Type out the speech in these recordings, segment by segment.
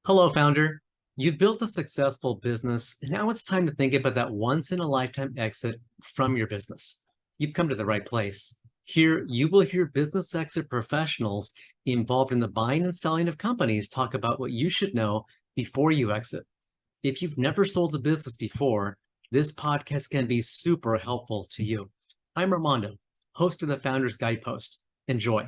Hello, founder. You've built a successful business, and now it's time to think about that once in a lifetime exit from your business. You've come to the right place. Here, you will hear business exit professionals involved in the buying and selling of companies talk about what you should know before you exit. If you've never sold a business before, this podcast can be super helpful to you. I'm Armando, host of the Founder's Guidepost. Enjoy.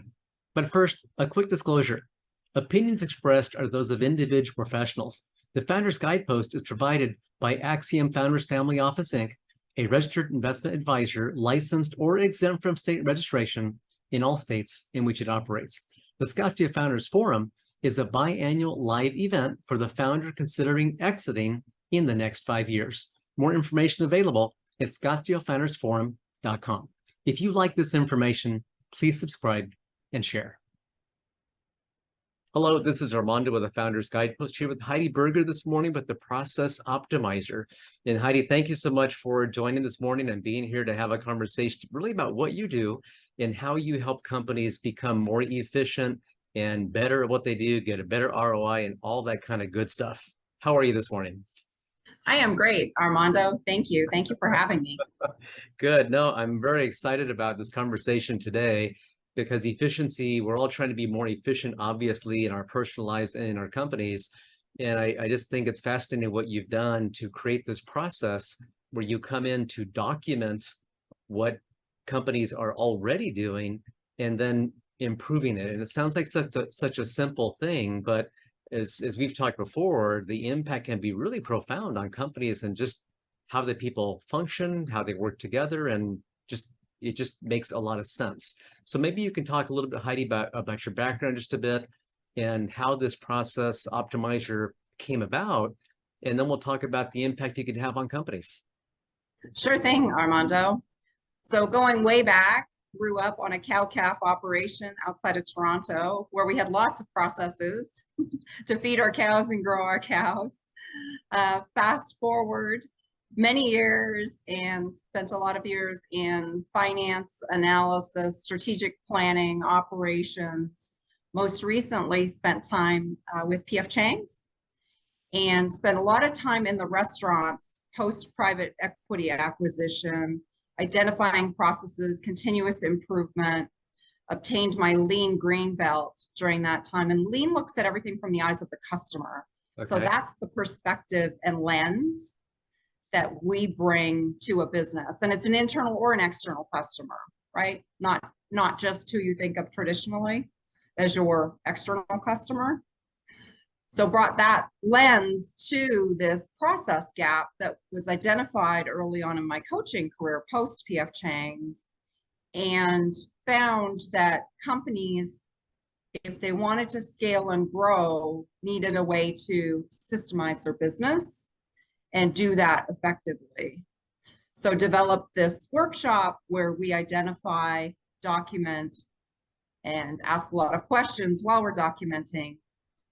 But first, a quick disclosure. Opinions expressed are those of individual professionals. The Founder's Guidepost is provided by AXIOM Founders Family Office, Inc., a registered investment advisor licensed or exempt from state registration in all states in which it operates. The Scottsdale Founders Forum is a biannual live event for the founder considering exiting in the next 5 years. More information available at scottsdalefoundersforum.com. If you like this information, please subscribe and share. Hello, this is Armando with the Founder's Guidepost here with Heidi Berger this morning with the Process Optimizer. And Heidi, thank you so much for joining this morning and being here to have a conversation really about what you do and how you help companies become more efficient and better at what they do, get a better ROI and all that kind of good stuff. How are you this morning? I am great, Armando. Thank you. Thank you for having me. Good. No, I'm very excited about this conversation today because efficiency, we're all trying to be more efficient, obviously, in our personal lives and in our companies. And I just think it's fascinating what you've done to create this process where you come in to document what companies are already doing and then improving it. And it sounds like such a simple thing, but as we've talked before, the impact can be really profound on companies and just how the people function, how they work together, and it just makes a lot of sense. So maybe you can talk a little bit, Heidi, about your background just a bit and how this process optimizer came about. And then we'll talk about the impact you could have on companies. Sure thing, Armando. So going way back, grew up on a cow-calf operation outside of Toronto, where we had lots of processes to feed our cows and grow our cows. Fast forward many years and spent a lot of years in finance, analysis, strategic planning, operations. Most recently spent time with P.F. Chang's and spent a lot of time in the restaurants post private equity acquisition, identifying processes, continuous improvement, obtained my lean green belt during that time. And lean looks at everything from the eyes of the customer. Okay. So that's the perspective and lens that we bring to a business. And it's an internal or an external customer, right? Not just who you think of traditionally as your external customer. So brought that lens to this process gap that was identified early on in my coaching career post PF Chang's, and found that companies, if they wanted to scale and grow, needed a way to systemize their business and do that effectively. So developed this workshop where we identify, document, and ask a lot of questions while we're documenting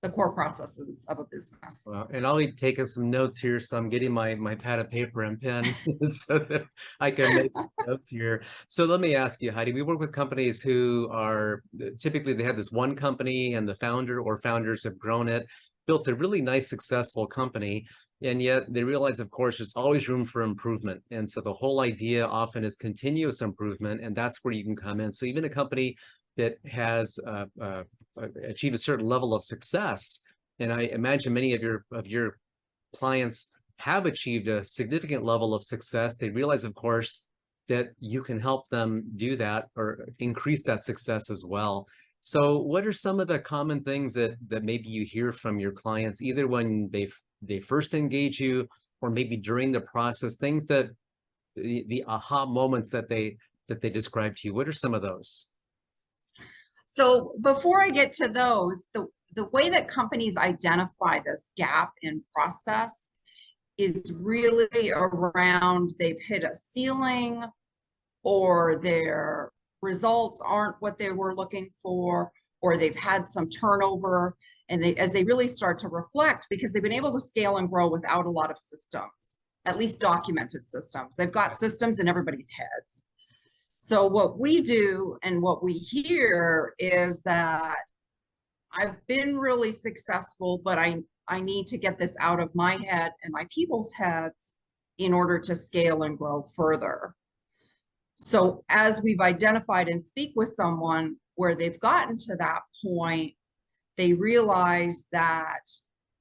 the core processes of a business. Well, and I'll be taking some notes here, so I'm getting my pad of paper and pen so that I can make some notes here. So let me ask you, Heidi, we work with companies who are typically they have this one company and the founder or founders have grown it, built a really nice, successful company. And yet they realize, of course, there's always room for improvement. And so the whole idea often is continuous improvement, and that's where you can come in. So even a company that has achieved a certain level of success, and I imagine many of your clients have achieved a significant level of success, they realize, of course, that you can help them do that or increase that success as well. So what are some of the common things that maybe you hear from your clients, either when they first engage you or maybe during the process, things that the aha moments that they describe to you? What are some of those? So before I get to those, the way that companies identify this gap in process is really around they've hit a ceiling or their results aren't what they were looking for, or they've had some turnover. And as they really start to reflect, because they've been able to scale and grow without a lot of systems, at least documented systems. They've got systems in everybody's heads. So what we do and what we hear is that I've been really successful, but I need to get this out of my head and my people's heads in order to scale and grow further. So as we've identified and speak with someone where they've gotten to that point, they realize that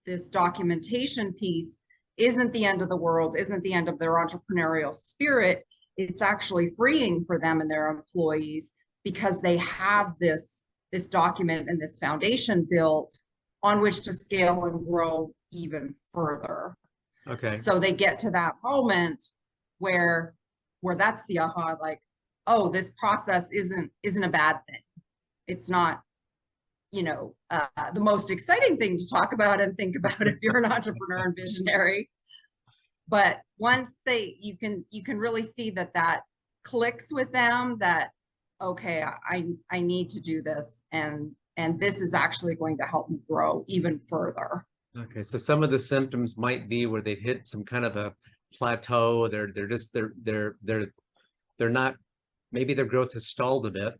this documentation piece isn't the end of the world, isn't the end of their entrepreneurial spirit. It's actually freeing for them and their employees because they have this document and this foundation built on which to scale and grow even further. Okay. So they get to that moment where that's the aha, like, oh, this process isn't a bad thing. It's not, the most exciting thing to talk about and think about if you're an entrepreneur and visionary. But once you can really see that clicks with them, that, okay, I need to do this, and this is actually going to help me grow even further. Okay, so some of the symptoms might be where they've hit some kind of a plateau. They're not, maybe their growth has stalled a bit,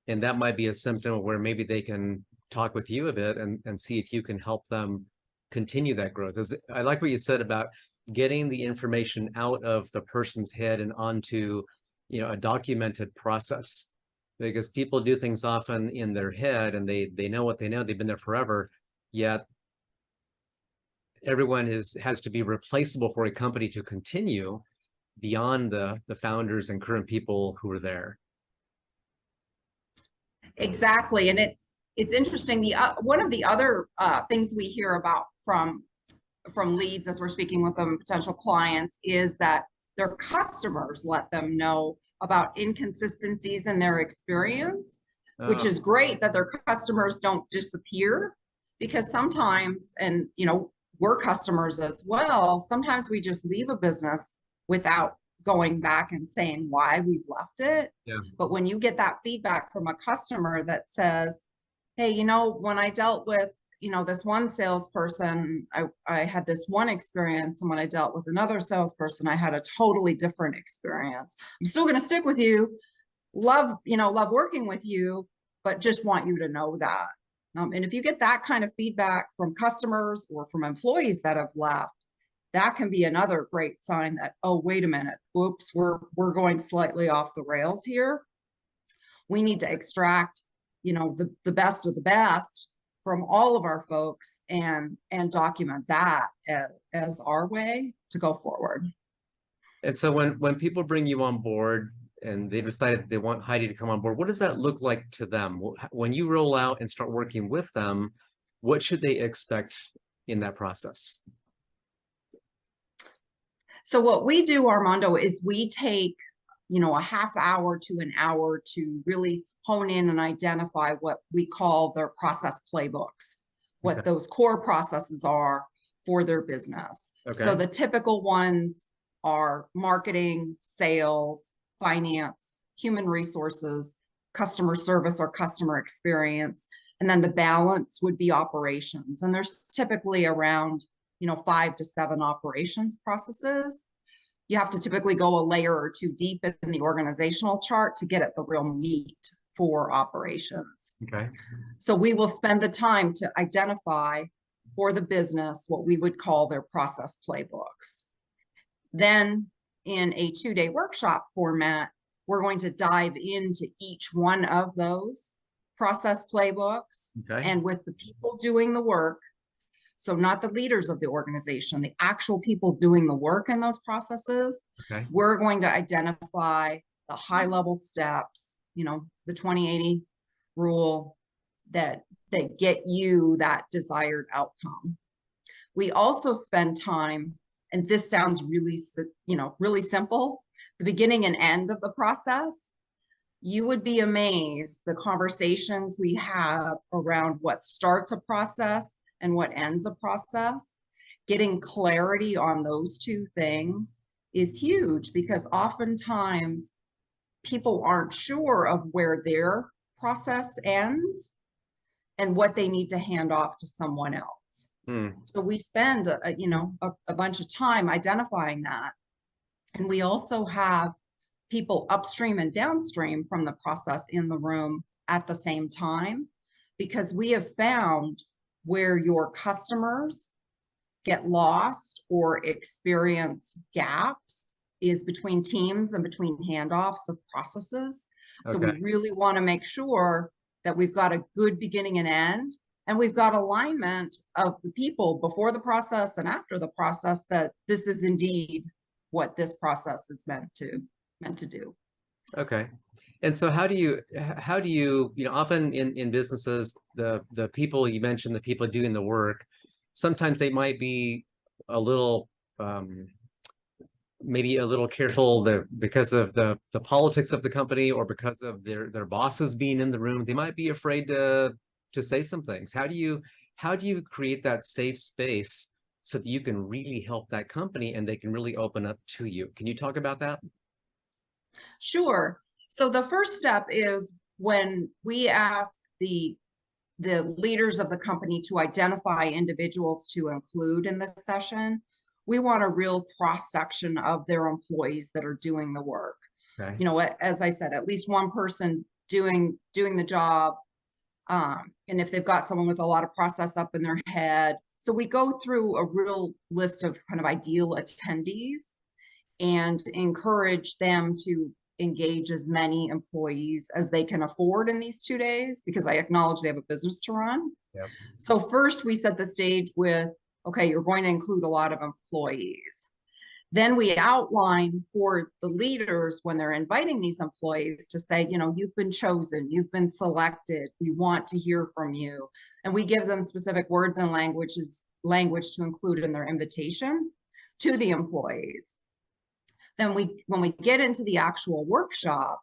and that might be a symptom where maybe they can talk with you a bit and see if you can help them continue that growth. I like what you said about getting the information out of the person's head and onto, a documented process, because people do things often in their head and they know what they know, they've been there forever, yet everyone has to be replaceable for a company to continue beyond the founders and current people who are there. Exactly. And it's interesting. One of the other things we hear about from leads as we're speaking with them, potential clients, is that their customers let them know about inconsistencies in their experience, which is great that their customers don't disappear, because sometimes, and we're customers as well, sometimes we just leave a business without going back and saying why we've left it. Yeah. But when you get that feedback from a customer that says, hey, when I dealt with this one salesperson, I had this one experience, and when I dealt with another salesperson, I had a totally different experience. I'm still going to stick with you, love working with you, but just want you to know that. And if you get that kind of feedback from customers or from employees that have left, that can be another great sign that, oh, wait a minute, whoops, we're going slightly off the rails here. We need to extract, the best of the best from all of our folks and document that as our way to go forward. And so when people bring you on board and they decided they want Heidi to come on board, what does that look like to them? When you roll out and start working with them, what should they expect in that process? So what we do, Armando, is we take, a half hour to an hour to really hone in and identify what we call their process playbooks, what those core processes are for their business. Okay. So the typical ones are marketing, sales, finance, human resources, customer service or customer experience, and then the balance would be operations. And there's typically around 5 to 7 operations processes. You have to typically go a layer or two deep in the organizational chart to get at the real meat for operations. Okay. So we will spend the time to identify for the business what we would call their process playbooks. Then in a 2-day workshop format, we're going to dive into each one of those process playbooks. Okay. And with the people doing the work, so not the leaders of the organization, the actual people doing the work in those processes, okay, we're going to identify the high-level steps, the 20-80 rule that get you that desired outcome. We also spend time, and this sounds really, really simple, the beginning and end of the process. You would be amazed the conversations we have around what starts a process and what ends a process. Getting clarity on those two things is huge, because oftentimes people aren't sure of where their process ends and what they need to hand off to someone else. So we spend a bunch of time identifying that. And we also have people upstream and downstream from the process in the room at the same time, because we have found where your customers get lost or experience gaps is between teams and between handoffs of processes. So we Okay. really want to make sure that we've got a good beginning and end, and we've got alignment of the people before the process and after the process, that this is indeed what this process is meant to do. Okay. And so how do you, often in businesses, the people you mentioned, the people doing the work, sometimes they might be a little maybe a little careful there because of the politics of the company, or because of their bosses being in the room. They might be afraid to say some things. How do you create that safe space so that you can really help that company and they can really open up to you? Can you talk about that? Sure. So the first step is when we ask the leaders of the company to identify individuals to include in this session, we want a real cross section of their employees that are doing the work. Okay. You know, as I said, at least one person doing the job. And if they've got someone with a lot of process up in their head. So we go through a real list of kind of ideal attendees and encourage them to engage as many employees as they can afford in these 2 days, because I acknowledge they have a business to run. Yep. So first we set the stage with, okay, you're going to include a lot of employees. Then we outline for the leaders when they're inviting these employees to say, you know, you've been chosen, you've been selected, we want to hear from you. And we give them specific words and language to include in their invitation to the employees. Then when we get into the actual workshop,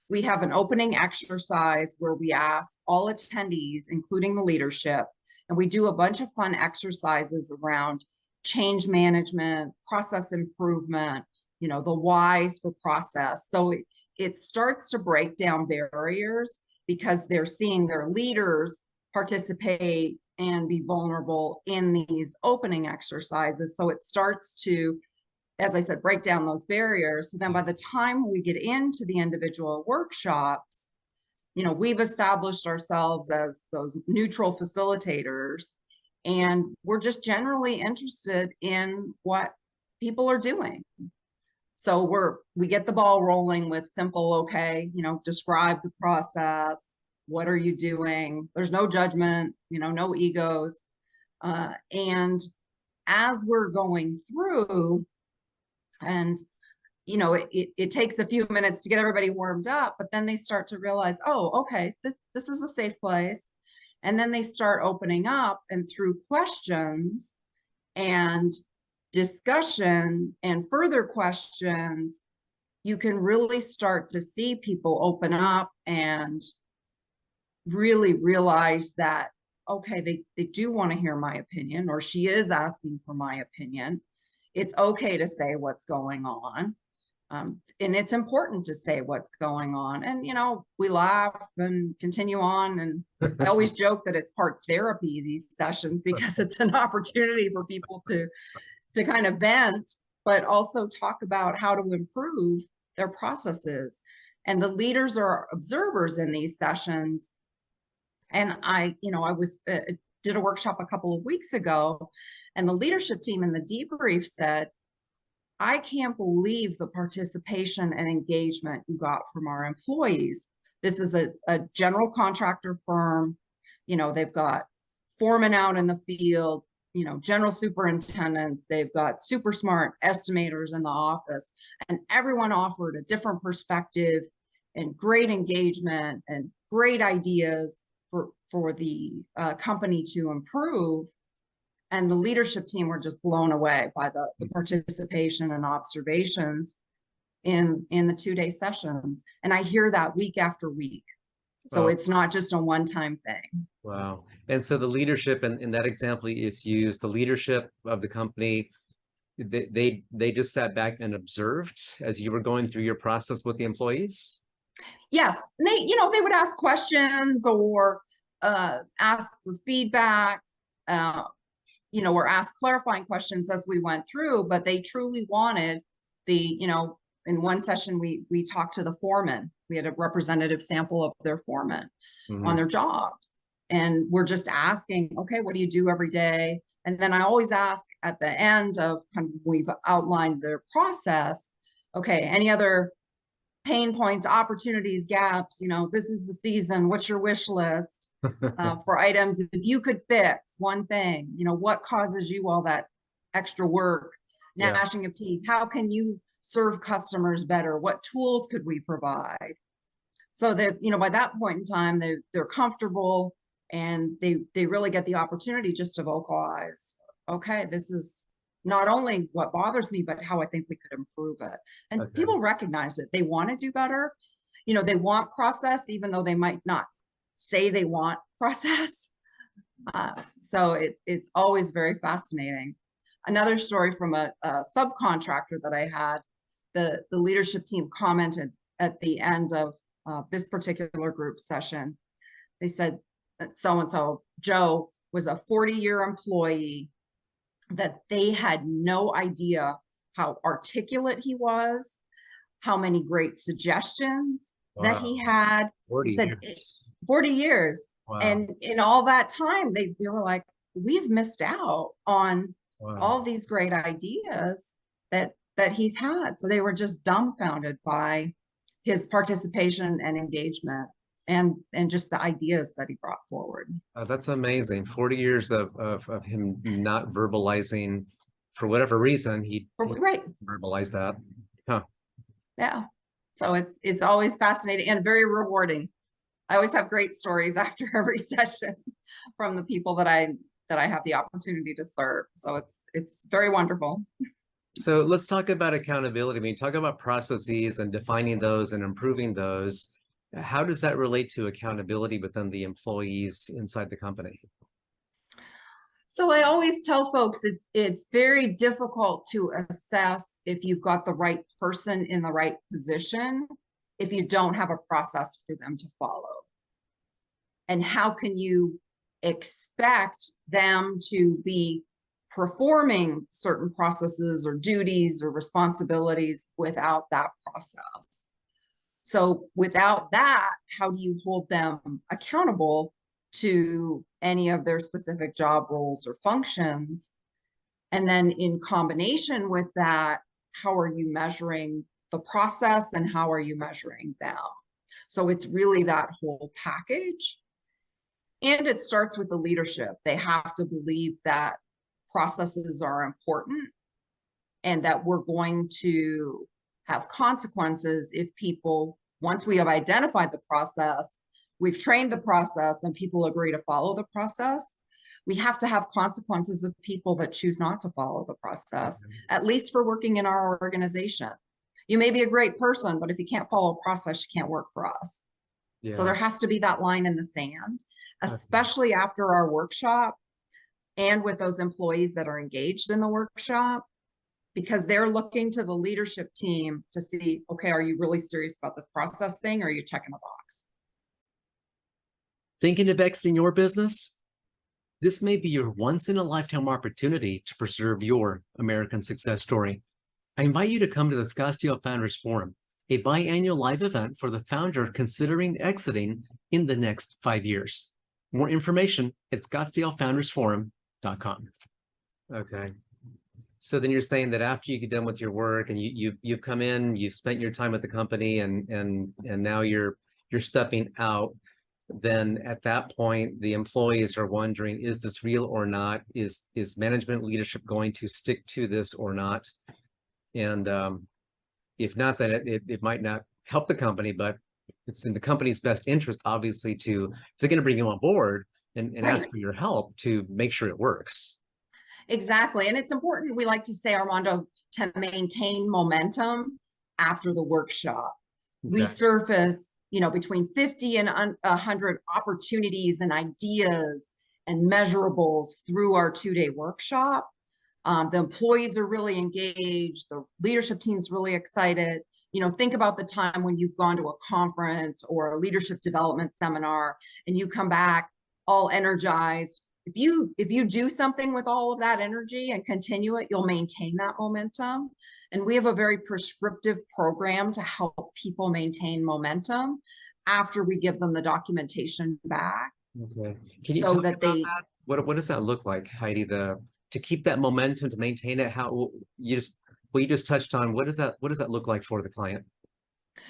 we have an opening exercise where we ask all attendees, including the leadership, and we do a bunch of fun exercises around change management, process improvement, you know, the whys for process. So it starts to break down barriers because they're seeing their leaders participate and be vulnerable in these opening exercises. So it starts to, as I said, break down those barriers. So then by the time we get into the individual workshops, you know, we've established ourselves as those neutral facilitators, and we're just generally interested in what people are doing. So we get the ball rolling with simple, okay, you know, describe the process. What are you doing? There's no judgment, you know, no egos. And as we're going through, and you know, it takes a few minutes to get everybody warmed up, but then they start to realize, oh, okay, this is a safe place. And then they start opening up, and through questions and discussion and further questions, you can really start to see people open up and really realize that, okay, they do want to hear my opinion, or she is asking for my opinion. It's okay to say what's going on. And it's important to say what's going on. And, you know, we laugh and continue on. And I always joke that it's part therapy, these sessions, because it's an opportunity for people to kind of vent, but also talk about how to improve their processes. And the leaders are observers in these sessions. And I did a workshop a couple of weeks ago, and the leadership team in the debrief said, I can't believe the participation and engagement you got from our employees. This is a general contractor firm. You know, they've got foremen out in the field, you know, general superintendents, they've got super smart estimators in the office, and everyone offered a different perspective and great engagement and great ideas for the company to improve. And the leadership team were just blown away by the participation and observations in the 2-day sessions. And I hear that week after week. So it's not just a one-time thing. Wow. And so the leadership in that example is used, the leadership of the company, they just sat back and observed as you were going through your process with the employees? Yes. And they would ask questions or ask for feedback, or ask clarifying questions as we went through, but they truly wanted in one session, we talked to the foreman. We had a representative sample of their foreman on their jobs. And we're just asking, okay, what do you do every day? And then I always ask at the end of kind of, we've outlined their process, okay, any other pain points, opportunities, gaps, this is the season, what's your wish list for items? If you could fix one thing, what causes you all that extra work, gnashing of teeth? How can you serve customers better? What tools could we provide? So that, by that point in time, they're comfortable, and they really get the opportunity just to vocalize, okay, this is not only what bothers me, but how I think we could improve it. And people recognize it. They want to do better. They want process, even though they might not say they want process. So it's always very fascinating. Another story from a subcontractor that I had, the leadership team commented at the end of this particular group session. They said that so-and-so, Joe, was a 40-year employee, that they had no idea how articulate he was, how many great suggestions that he had. 40 said, years. 40 years. Wow. And in all that time, they were like, we've missed out on all these great ideas that he's had. So they were just dumbfounded by his participation and engagement, and just the ideas that he brought forward. That's amazing. 40 years of him not verbalizing for whatever reason. He verbalized that. Huh. Yeah. So it's always fascinating and very rewarding. I always have great stories after every session from the people that I have the opportunity to serve. So it's very wonderful. So let's talk about accountability. When you talk about processes and defining those and improving those, how does that relate to accountability within the employees inside the company? So I always tell folks it's very difficult to assess if you've got the right person in the right position if you don't have a process for them to follow. And how can you expect them to be performing certain processes or duties or responsibilities without that process? So without that, how do you hold them accountable to any of their specific job roles or functions? And then in combination with that, how are you measuring the process and how are you measuring them? So it's really that whole package. And it starts with the leadership. They have to believe that processes are important and that we're going to have consequences if people, once we have identified the process, we've trained the process, and people agree to follow the process, we have to have consequences of people that choose not to follow the process, at least for working in our organization. You may be a great person, but if you can't follow a process, you can't work for us. So there has to be that line in the sand, especially after our workshop and with those employees that are engaged in the workshop, because they're looking to the leadership team to see, okay, are you really serious about this process thing, or are you checking a box? Thinking of exiting your business? This may be your once-in-a-lifetime opportunity to preserve your American success story. I invite you to come to the Scottsdale Founders Forum, a biannual live event for the founder considering exiting in the next 5 years. More information at scottsdalefoundersforum.com. Okay. So then you're saying that after you get done with your work and you've come in, you've spent your time with the company, and now you're stepping out, then at that point the employees are wondering, is this real or not? Is management leadership going to stick to this or not? And if not, then it might not help the company, but it's in the company's best interest, obviously, to, if they're going to bring you on board and ask for your help, to make sure it works. Exactly. And it's important, we like to say, Armando, to maintain momentum after the workshop. We surface, between 50 and 100 opportunities and ideas and measurables through our 2-day workshop. The employees are really engaged. The leadership team's really excited. Think about the time when you've gone to a conference or a leadership development seminar and you come back all energized. If you do something with all of that energy and continue it, you'll maintain that momentum. And we have a very prescriptive program to help people maintain momentum after we give them the documentation back. Okay. Can you so tell me that about they, that? What does that look like, Heidi? To keep that momentum, to maintain it, how you just touched on, what does that look like for the client?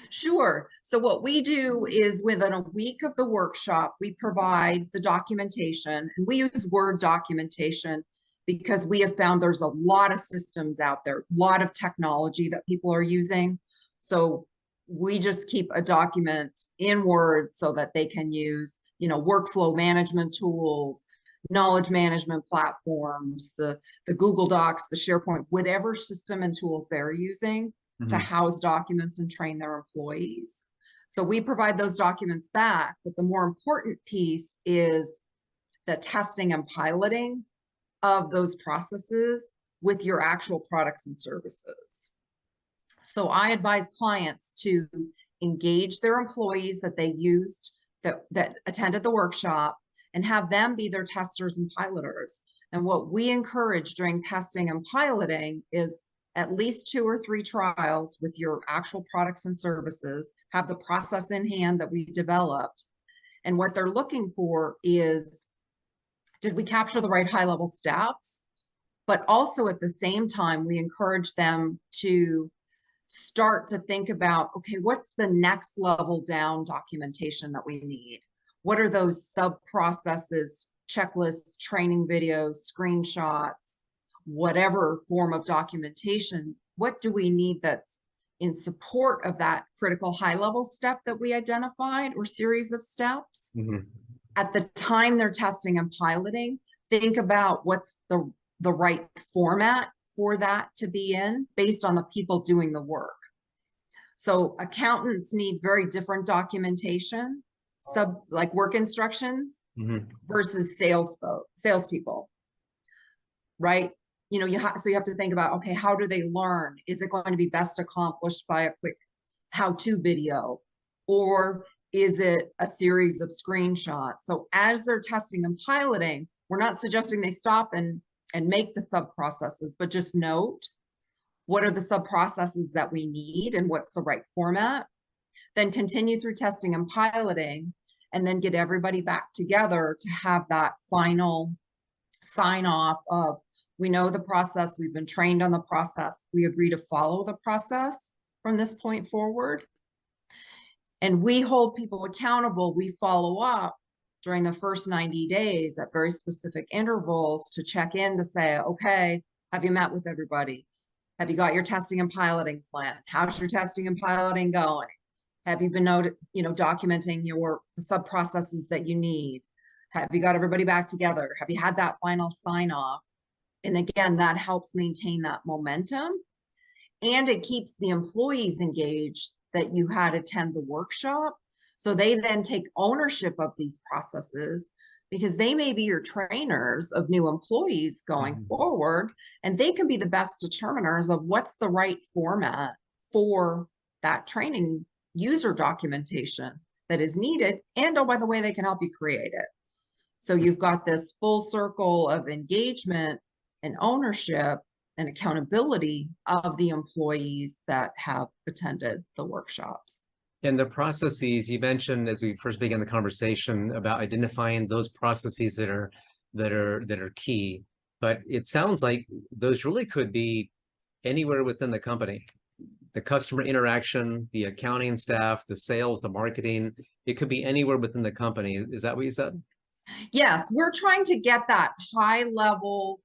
sure. So what we do is within a week of the workshop, we provide the documentation, and we use Word documentation because we have found there's a lot of systems out there, a lot of technology that people are using. So we just keep a document in Word so that they can use, workflow management tools, knowledge management platforms, the Google Docs, the SharePoint, whatever system and tools they're using to Mhm. house documents and train their employees. So we provide those documents back, but the more important piece is the testing and piloting of those processes with your actual products and services. So I advise clients to engage their employees that they used that attended the workshop and have them be their testers and piloters. And what we encourage during testing and piloting is at least 2 or 3 trials with your actual products and services, have the process in hand that we developed. And what they're looking for is, did we capture the right high level steps? But also at the same time, we encourage them to start to think about, okay, what's the next level down documentation that we need? What are those sub processes, checklists, training videos, screenshots, whatever form of documentation? What do we need that's in support of that critical high level step that we identified or series of steps? Mhm. At the time they're testing and piloting, think about what's the right format for that to be in based on the people doing the work. So accountants need very different documentation, like work instructions Mhm. versus salespeople, right? So you have to think about, okay, how do they learn? Is it going to be best accomplished by a quick how-to video, or is it a series of screenshots? So as they're testing and piloting, we're not suggesting they stop and make the sub processes, but just note what are the sub processes that we need and what's the right format. Then continue through testing and piloting, and then get everybody back together to have that final sign off of, we know the process, we've been trained on the process, we agree to follow the process from this point forward. And we hold people accountable. We follow up during the first 90 days at very specific intervals to check in to say, okay, have you met with everybody? Have you got your testing and piloting plan? How's your testing and piloting going? Have you been documenting the sub processes that you need? Have you got everybody back together? Have you had that final sign off? And again, that helps maintain that momentum, and it keeps the employees engaged that you had attend the workshop. So they then take ownership of these processes, because they may be your trainers of new employees going Mhm. forward, and they can be the best determiners of what's the right format for that training user documentation that is needed. And oh, by the way, they can help you create it. So you've got this full circle of engagement and ownership and accountability of the employees that have attended the workshops. And the processes you mentioned as we first began the conversation about identifying those processes that are key, but it sounds like those really could be anywhere within the company. The customer interaction, the accounting staff, the sales, the marketing, it could be anywhere within the company. Is that what you said? Yes, we're trying to get that high level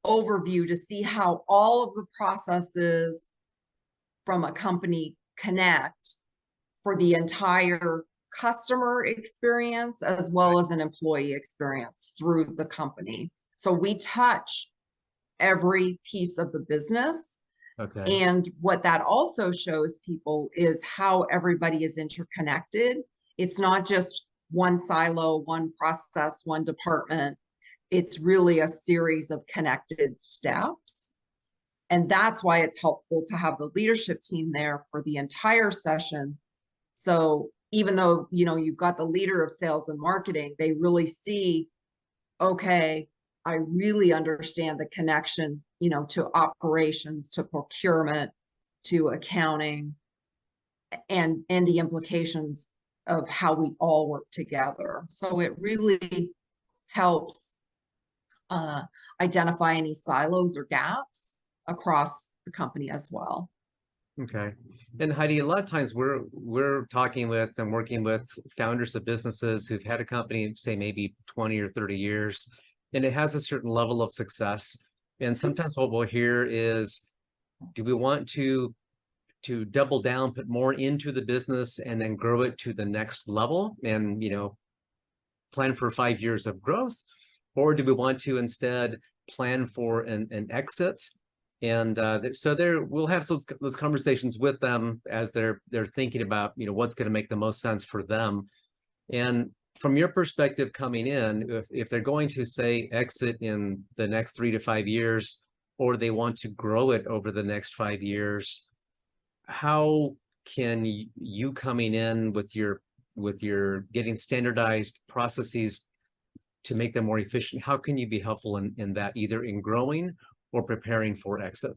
overview to see how all of the processes from a company connect for the entire customer experience as well as an employee experience through the company. So we touch every piece of the business. Okay. And what that also shows people is how everybody is interconnected. It's not just one silo, one process, one department. It's really a series of connected steps. And that's why it's helpful to have the leadership team there for the entire session. So even though, you've got the leader of sales and marketing, they really see, okay, I really understand the connection, to operations, to procurement, to accounting, and the implications of how we all work together. So it really helps identify any silos or gaps across the company as well. Okay. And Heidi, a lot of times we're talking with and working with founders of businesses who've had a company, say maybe 20 or 30 years, and it has a certain level of success. And sometimes what we'll hear is, do we want to double down, put more into the business and then grow it to the next level and, plan for 5 years of growth? Or do we want to instead plan for an exit? And so we'll have those conversations with them as they're thinking about, what's going to make the most sense for them. And from your perspective coming in, if they're going to say exit in the next 3 to 5 years, or they want to grow it over the next 5 years, how can you coming in with your getting standardized processes to make them more efficient, how can you be helpful in that, either in growing or preparing for exit?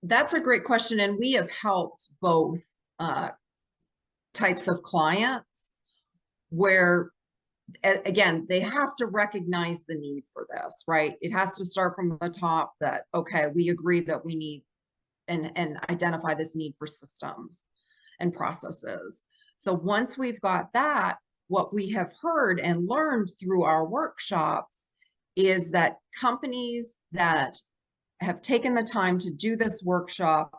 That's a great question. And we have helped both types of clients where, again, they have to recognize the need for this, right? It has to start from the top that, okay, we agree that we need and identify this need for systems and processes. So once we've got that, what we have heard and learned through our workshops is that companies that have taken the time to do this workshop,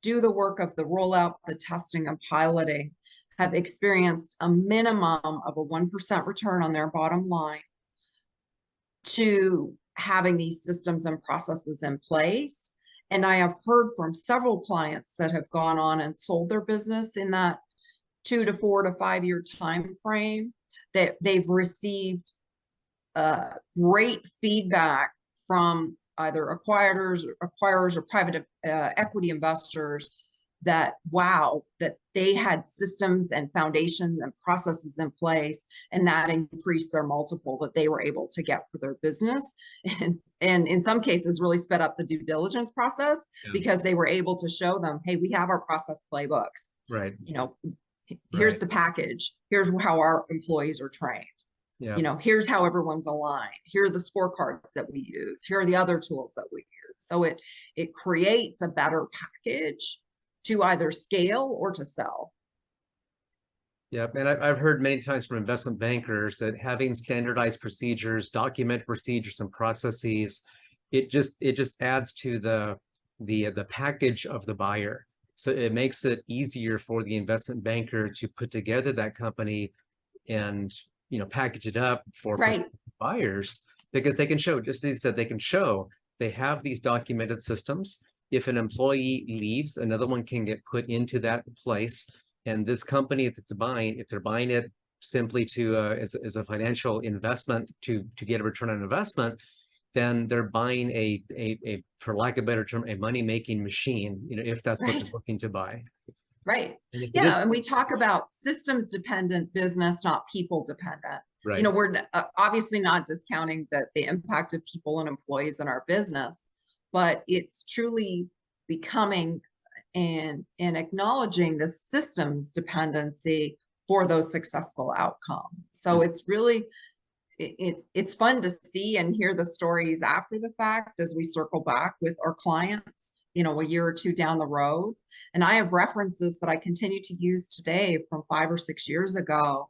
do the work of the rollout, the testing and piloting, have experienced a minimum of a 1% return on their bottom line to having these systems and processes in place. And I have heard from several clients that have gone on and sold their business in that 2 to 4 to 5 year time frame, that they've received great feedback from either acquirers or private equity investors that, wow, that they had systems and foundations and processes in place, and that increased their multiple that they were able to get for their business. And in some cases really sped up the due diligence process, because they were able to show them, hey, we have our process playbooks. Right. Here's the package. Here's how our employees are trained. Yeah. Here's how everyone's aligned. Here are the scorecards that we use. Here are the other tools that we use. So it creates a better package to either scale or to sell. Yeah, and I've heard many times from investment bankers that having standardized procedures, documented procedures and processes, it just adds to the package of the buyer. So it makes it easier for the investment banker to put together that company and package it up for buyers, because they can show, just as you said, they can show they have these documented systems. If an employee leaves, another one can get put into that place. And this company that they're buying, if they're buying it simply to as a financial investment to get a return on investment, then they're buying a for lack of a better term, a money-making machine, if that's what they're looking to buy. Right. Yeah. And we talk about systems dependent business, not people dependent. Right. We're obviously not discounting the impact of people and employees in our business, but it's truly becoming and acknowledging the systems dependency for those successful outcomes. So it's really, it's fun to see and hear the stories after the fact as we circle back with our clients, a year or two down the road. And I have references that I continue to use today from 5 or 6 years ago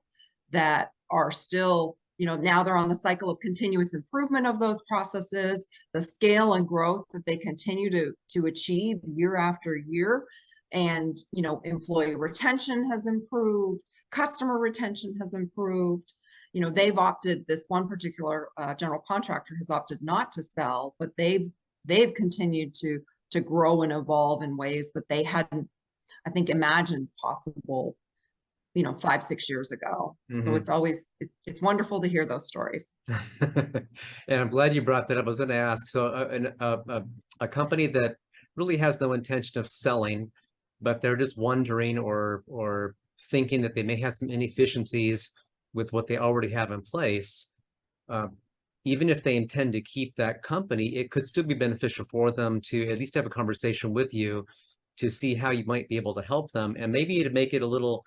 that are still, now they're on the cycle of continuous improvement of those processes, the scale and growth that they continue to achieve year after year. And, employee retention has improved, customer retention has improved. They've opted, this one particular general contractor has opted not to sell, but they've continued to grow and evolve in ways that they hadn't, I think, imagined possible, 5, 6 years ago. So it's wonderful to hear those stories. And I'm glad you brought that up. I was going to ask, so a company that really has no intention of selling, but they're just wondering or thinking that they may have some inefficiencies with what they already have in place, even if they intend to keep that company, it could still be beneficial for them to at least have a conversation with you to see how you might be able to help them, and maybe to make it a little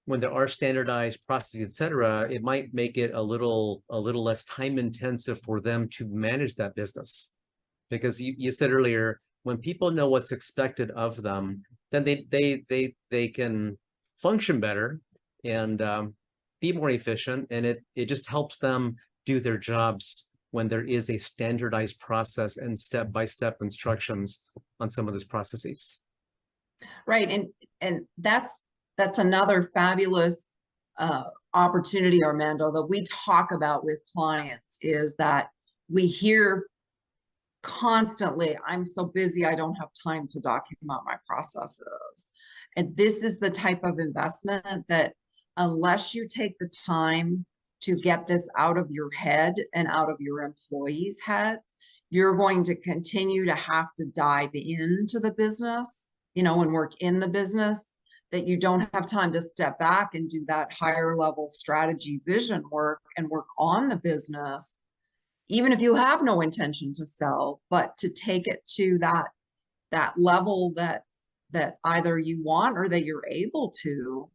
when there are standardized processes, et cetera, it might make it a little less time intensive for them to manage that business. Because you said earlier, when people know what's expected of them, then they can function better and be more efficient, and it just helps them do their jobs when there is a standardized process and step-by-step instructions on some of those processes. Right. And that's another fabulous opportunity, Armando, that we talk about with clients, is that we hear constantly, I'm so busy, I don't have time to document my processes. And this is the type of investment that, unless you take the time to get this out of your head and out of your employees' heads, you're going to continue to have to dive into the business, and work in the business, that you don't have time to step back and do that higher level strategy vision work and work on the business, even if you have no intention to sell, but to take it to that level that either you want or that you're able to,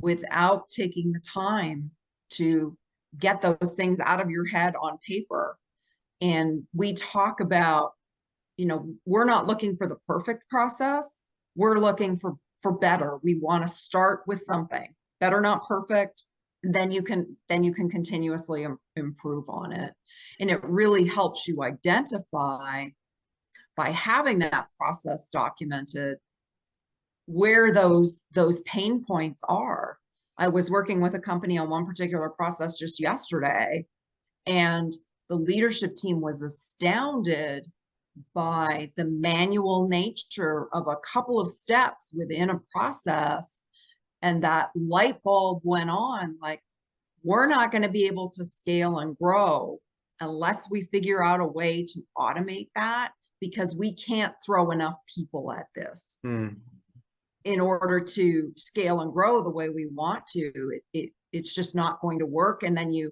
without taking the time to get those things out of your head on paper. And we talk about, we're not looking for the perfect process. We're looking for better. We want to start with something better, not perfect. Then you can continuously improve on it. And it really helps you identify, by having that process documented, where those pain points are. I was working with a company on one particular process just yesterday, and the leadership team was astounded by the manual nature of a couple of steps within a process. And that light bulb went on, like, we're not going to be able to scale and grow unless we figure out a way to automate that, because we can't throw enough people at this in order to scale and grow the way we want to. It's just not going to work. And then you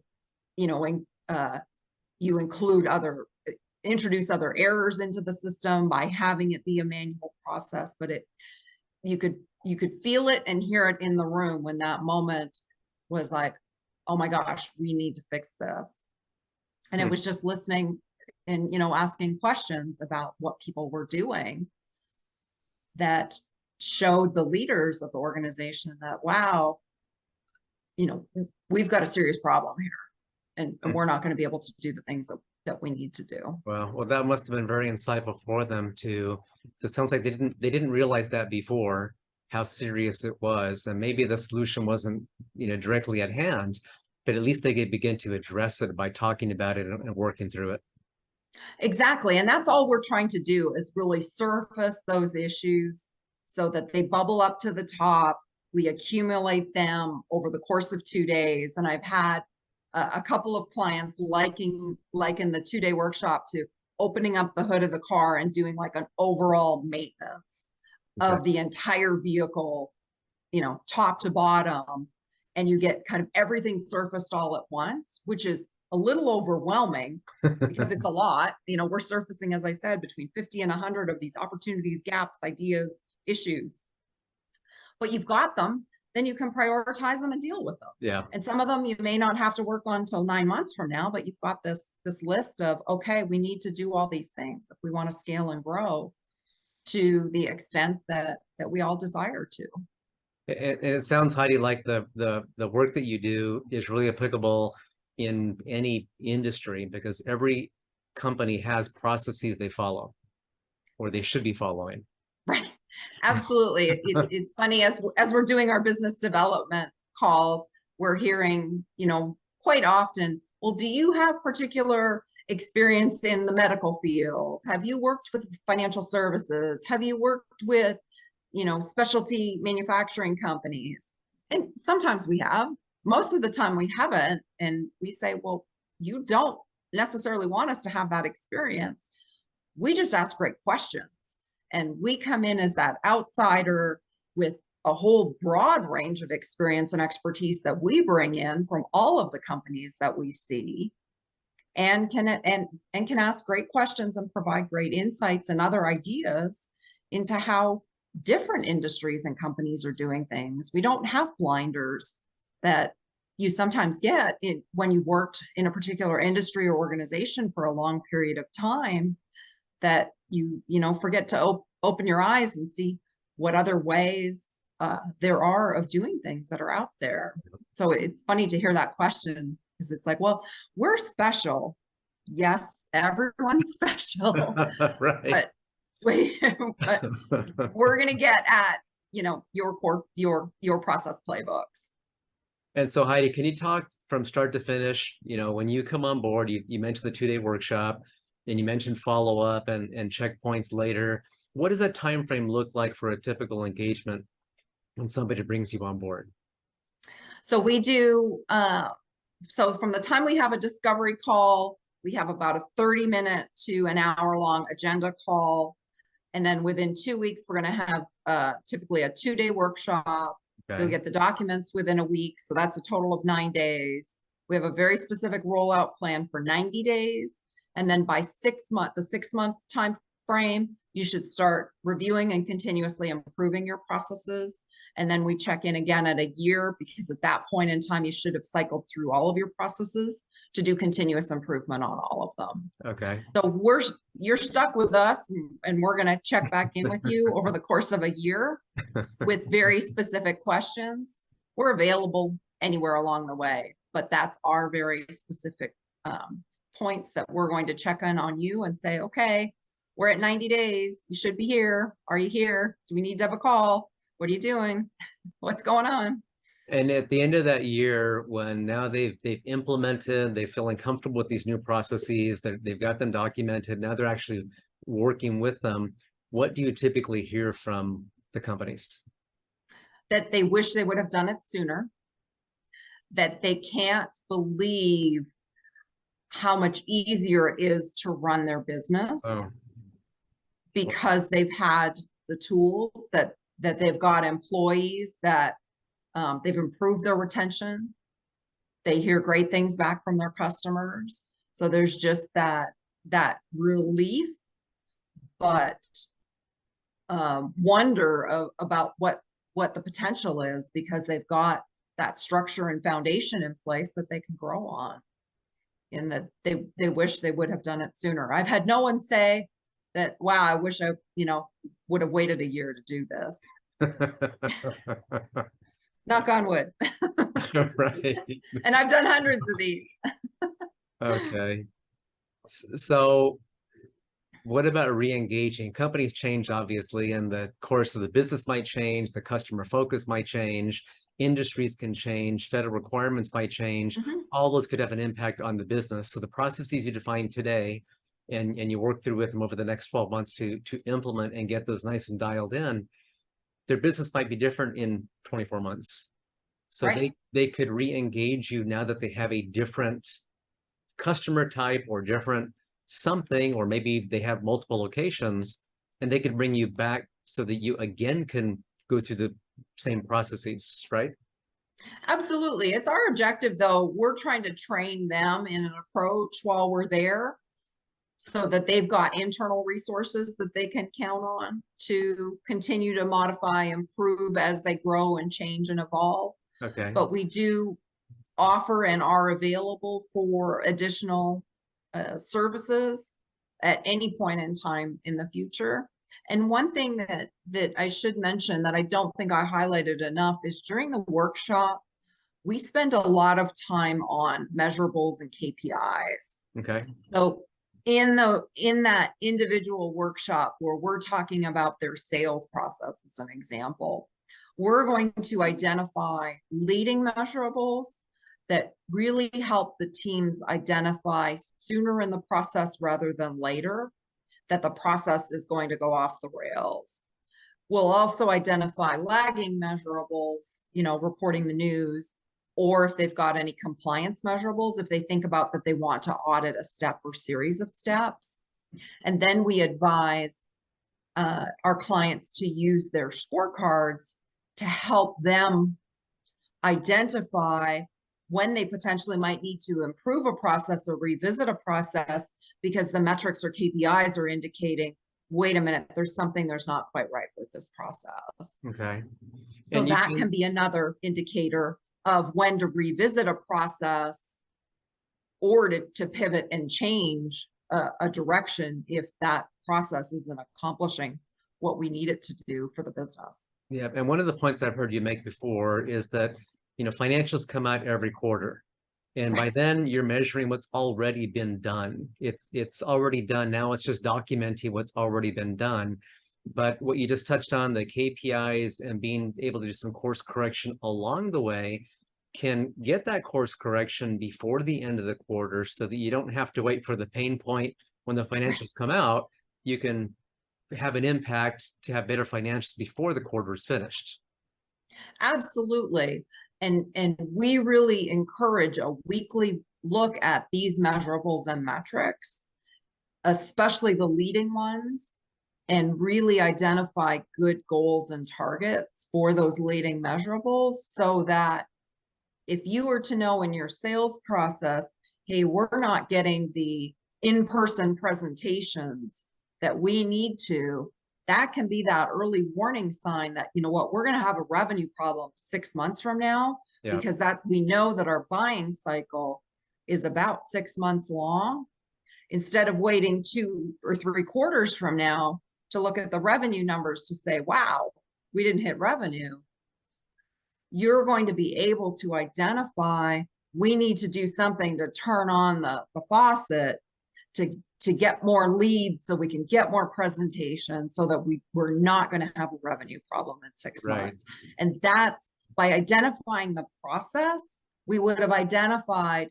introduce other errors into the system by having it be a manual process. But you could feel it and hear it in the room when that moment was like, oh my gosh, we need to fix this. And it was just listening and, asking questions about what people were doing that showed the leaders of the organization that, wow, we've got a serious problem here, and we're not going to be able to do the things that we need to do. Well, that must have been very insightful for them too. So it sounds like they didn't realize that before, how serious it was, and maybe the solution wasn't directly at hand, but at least they could begin to address it by talking about it and working through it. Exactly. And that's all we're trying to do, is really surface those issues so that they bubble up to the top. We accumulate them over the course of 2 days. And I've had a couple of clients liken the 2-day workshop to opening up the hood of the car and doing like an overall maintenance of the entire vehicle, top to bottom. And you get kind of everything surfaced all at once, which is a little overwhelming because it's a lot. We're surfacing, as I said, between 50 and 100 of these opportunities, gaps, ideas, issues. But you've got them, then you can prioritize them and deal with them. Yeah. And some of them you may not have to work on until 9 months from now, but you've got this list of, okay, we need to do all these things if we want to scale and grow to the extent that we all desire to. And it sounds, Heidi, like the work that you do is really applicable in any industry, because every company has processes they follow, or they should be following. Right. Absolutely. It's funny, as we're doing our business development calls, we're hearing, quite often, well, do you have particular experience in the medical field? Have you worked with financial services? Have you worked with, specialty manufacturing companies? And sometimes we have. Most of the time we haven't. And we say, well, you don't necessarily want us to have that experience. We just ask great questions. And we come in as that outsider with a whole broad range of experience and expertise that we bring in from all of the companies that we see, and can ask great questions and provide great insights and other ideas into how different industries and companies are doing things. We don't have blinders that you sometimes get when you've worked in a particular industry or organization for a long period of time, that you know, forget to open your eyes and see what other ways there are of doing things that are out there. So it's funny to hear that question, because it's like, well, we're special. Yes, everyone's special, Right. but but we're going to get at, you know, your process playbooks. And so, Heidi, can you talk from start to finish? You know, when you come on board, you mentioned the 2-day workshop, and you mentioned follow up and checkpoints later. What does that time frame look like for a typical engagement when somebody brings you on board? So we do, so from the time we have a discovery call, we have about a 30-minute to an hour-long agenda call. And then within 2 weeks, we're going to have typically a 2-day workshop. Okay. You'll get the documents within a week. So that's a total of 9 days. We have a very specific rollout plan for 90 days. And then by 6 months, the 6-month time frame, you should start reviewing and continuously improving your processes. And then we check in again at a year, because at that point in time, you should have cycled through all of your processes to do continuous improvement on all of them. Okay. So you're stuck with us, and we're going to check back in with you over the course of a year with very specific questions. We're available anywhere along the way, but that's our very specific points that we're going to check in on you and say, okay, we're at 90 days. You should be here. Are you here? Do we need to have a call? What are you doing? What's going on? And at the end of that year, when now they've implemented, they're feeling comfortable with these new processes, they've got them documented, now they're actually working with them. What do you typically hear from the companies? That they wish they would have done it sooner, that they can't believe how much easier it is to run their business because they've had the tools, that they've got employees, that they've improved their retention. They hear great things back from their customers. So there's just that relief, but wonder about what the potential is, because they've got that structure and foundation in place that they can grow on, and that they wish they would have done it sooner. I've had no one say that, wow, I wish I, you know, would have waited a year to do this. Knock on wood. Right. And I've done hundreds of these. Okay. So what about re-engaging? Companies change, obviously, and the course of the business might change, the customer focus might change, industries can change, federal requirements might change. All those could have an impact on the business. So the processes you define today, and you work through with them over the next 12 months to implement and get those nice and dialed in, their business might be different in 24 months. So Right. they could re-engage you now that they have a different customer type or different something, or maybe they have multiple locations, and they could bring you back so that you again can go through the same processes, right? Absolutely. It's our objective, though. We're trying to train them in an approach while we're there, so that they've got internal resources that they can count on to continue to modify, improve as they grow and change and evolve. Okay. But we do offer and are available for additional services at any point in time in the future. And one thing that I should mention that I don't think I highlighted enough is, during the workshop, we spend a lot of time on measurables and KPIs. Okay. So in that individual workshop where we're talking about their sales process as an example, we're going to identify leading measurables that really help the teams identify sooner in the process rather than later that the process is going to go off the rails. We'll also identify lagging measurables, you know, reporting the news, or if they've got any compliance measurables, if they think about that they want to audit a step or series of steps. And then we advise our clients to use their scorecards to help them identify when they potentially might need to improve a process or revisit a process, because the metrics or KPIs are indicating wait a minute, there's not quite right with this process. Okay. So And you that can, can be another indicator of when to revisit a process or to pivot and change a direction if that process isn't accomplishing what we need it to do for the business. yeah, and one of the points I've heard you make before is that, financials come out every quarter. And by Right. then you're measuring what's already been done. It's already done. Now it's just documenting what's already been done. But what you just touched on, the KPIs and being able to do some course correction along the way, can get that course correction before the end of the quarter so that you don't have to wait for the pain point when the financials come out. You can have an impact to have better financials before the quarter is finished. Absolutely. And we really encourage a weekly look at these measurables and metrics, especially the leading ones, and really identify good goals and targets for those leading measurables so that if you were to know in your sales process, hey, we're not getting the in-person presentations that we need to, that can be that early warning sign that, you know what, we're going to have a revenue problem 6 months from now, Yeah. because that we know that our buying cycle is about 6 months long. Instead of waiting 2 or 3 quarters from now to look at the revenue numbers to say, wow, we didn't hit revenue, you're going to be able to identify, we need to do something to turn on the faucet to get more leads so we can get more presentations so that we're not going to have a revenue problem in 6 Right. months. And that's by identifying the process, we would have identified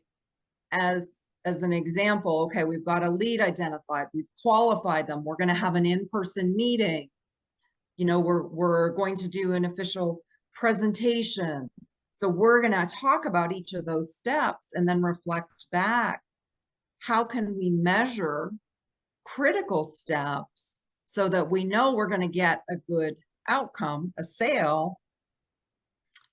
as an example, okay, we've got a lead identified, we've qualified them, we're going to have an in-person meeting, we're going to do an official presentation. So we're going to talk about each of those steps and then reflect back. How can we measure critical steps so that we know we're going to get a good outcome, a sale,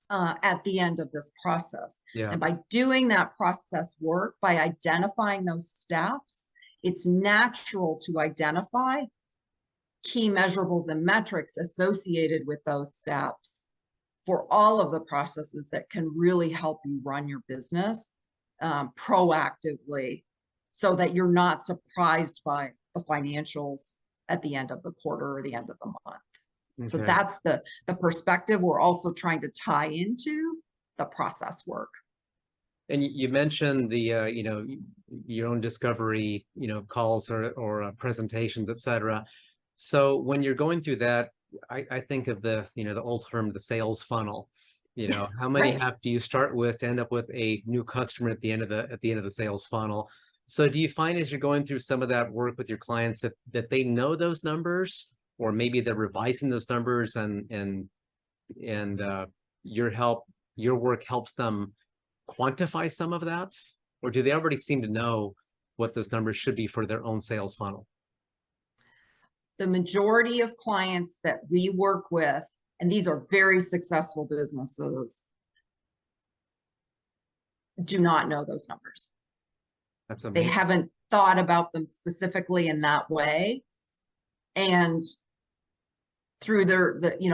at the end of this process? Yeah. And by doing that process work, by identifying those steps, it's natural to identify key measurables and metrics associated with those steps for all of the processes that can really help you run your business proactively so that you're not surprised by the financials at the end of the quarter or the end of the month. Okay. So that's the perspective we're also trying to tie into the process work. And you mentioned the, your own discovery, calls or presentations, et cetera. So when you're going through that, I think of the, the old term, the sales funnel. How many Right. do you start with to end up with a new customer at the end of the sales funnel? So do you find as you're going through some of that work with your clients that they know those numbers, or maybe they're revising those numbers and your work helps them quantify some of that? Or do they already seem to know what those numbers should be for their own sales funnel? The majority of clients that we work with, and these are very successful businesses, do not know those numbers. That's They amazing. haven't thought about them specifically in that way. And through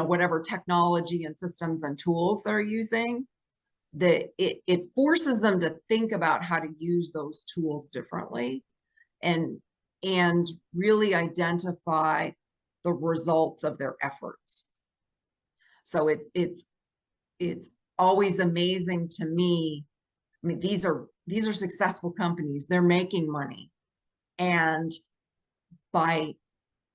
whatever technology and systems and tools they're using, it forces them to think about how to use those tools differently and really identify the results of their efforts. So it's always amazing to me. I mean, these are successful companies. They're making money. And by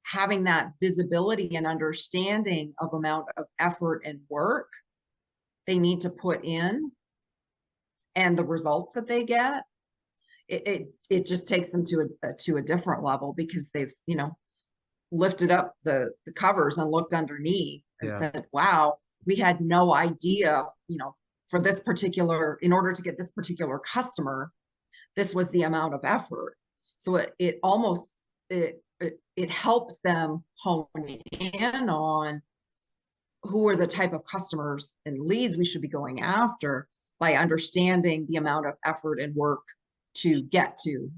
having that visibility and understanding of amount of effort and work they need to put in and the results that they get, it just takes them to a different level, because they've lifted up the covers and looked underneath and said, wow, we had no idea, for this particular, in order to get this particular customer, this was the amount of effort. So it almost helps them hone in on who are the type of customers and leads we should be going after by understanding the amount of effort and work to get to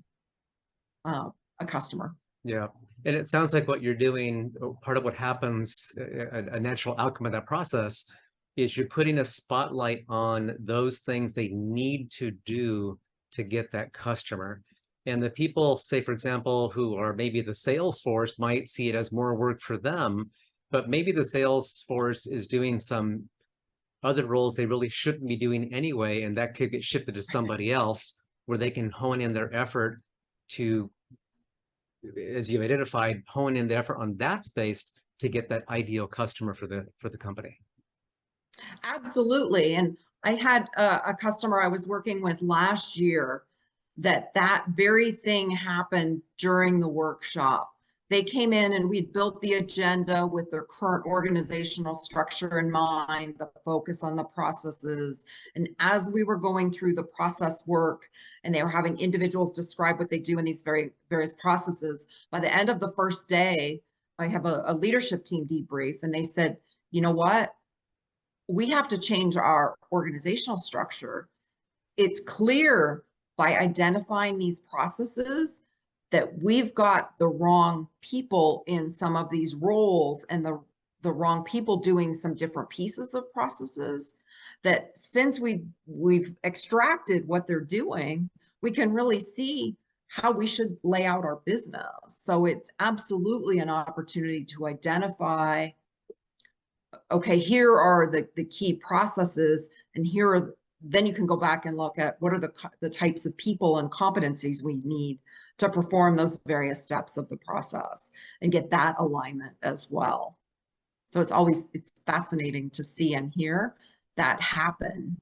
a customer. Yeah. And it sounds like what you're doing, part of what happens, a natural outcome of that process is you're putting a spotlight on those things they need to do to get that customer. And the people, say, for example, who are maybe the sales force might see it as more work for them, but maybe the sales force is doing some other roles they really shouldn't be doing anyway, and that could get shifted to somebody else where they can hone in their effort to, as you identified, hone in the effort on that space to get that ideal customer for the company. Absolutely. And I had a customer I was working with last year that very thing happened during the workshop. They came in and we'd built the agenda with their current organizational structure in mind, the focus on the processes. And as we were going through the process work and they were having individuals describe what they do in these various processes, by the end of the first day, I have a leadership team debrief and they said, you know what? We have to change our organizational structure. It's clear by identifying these processes that we've got the wrong people in some of these roles and the wrong people doing some different pieces of processes, that since we've extracted what they're doing, we can really see how we should lay out our business. So it's absolutely an opportunity to identify, okay, here are the key processes, and here are, then you can go back and look at what are the types of people and competencies we need to perform those various steps of the process and get that alignment as well. So it's fascinating to see and hear that happen.